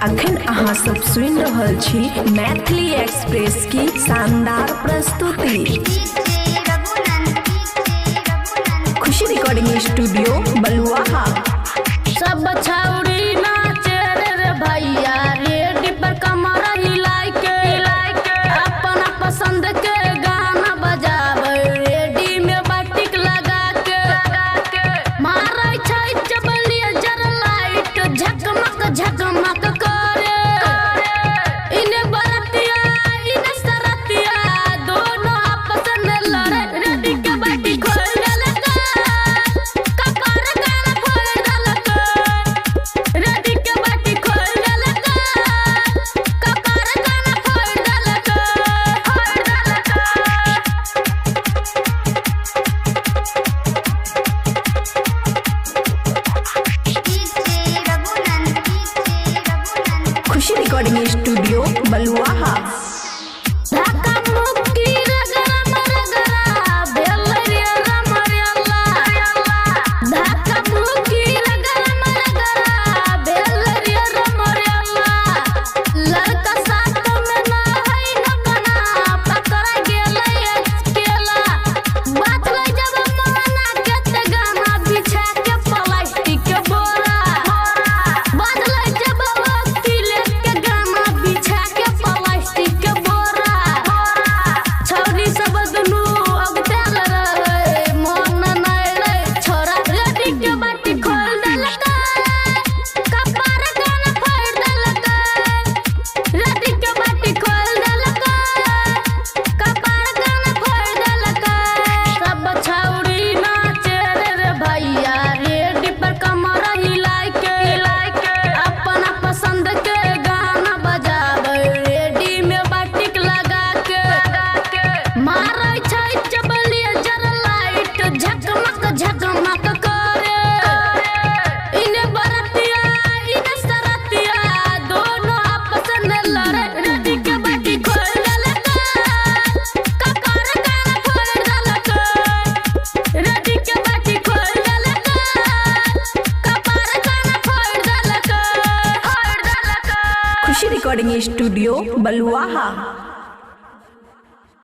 अखन अहाँ सब सुन रहल छी मैथिली एक्सप्रेस की शानदार प्रस्तुति। खुशी रिकॉर्डिंग स्टूडियो बलुआहा। सब छौरी नाचे रे भैया रेडी पर कमर हिलाई के अपना पसंद के गाना बजावे रेडी में बाटिक लगा के मारै छै चबलिया जर लाइट झकमक झकमक करे इने बरतिया इने सरतिया दोनों आपस में लड़े रेडी के बाटी खोल लगा कपार गाना फोड़ लगा रेडी के बाटी खोल लगा कपार गाना फोड़ लगा खुशी रिकॉर्डिंग स्टूडियो बलुआहा। धक्का मुक्की रगरा मरगरा बेलरिया रमरियाला धक्का मुक्की रगरा मरगरा बेलरिया रमरियाला लड़का साथ में ना है न कना पकड़ा गेलै केला बात ले जब मना के ते गाना बिछा के प्लास्टिक के बोरा बात ले जब वक्ती लेके गाना बिछा के प्लास्टिक के बोरा छौरी सब दुनू अगताल रहे मन नहीं रहे छोरा रेडी के बाटी खोल देलकै कपार गाना फोड़ देलकै रेडी के बाटी खोल देलकै कपार गाना फोड़ देलकै सब छौरी नाचे रे भैया रेडी पर कमर हिलाई के अपना पसंद के गाना बजावे रेडी में बाटिक लगा के मारै छै चबलिया जर लाइट झकमक झकमक करे इने बरतिया इने सरतिया दोनों आपस में लड़े रेडी के बाटी खोल लगा कपार गाना फोड़ लगा रेडी के बाटी खोल लगा कपार गाना फोड़ लगा खुशी रिकॉर्डिंग स्टूडियो बलुआहा।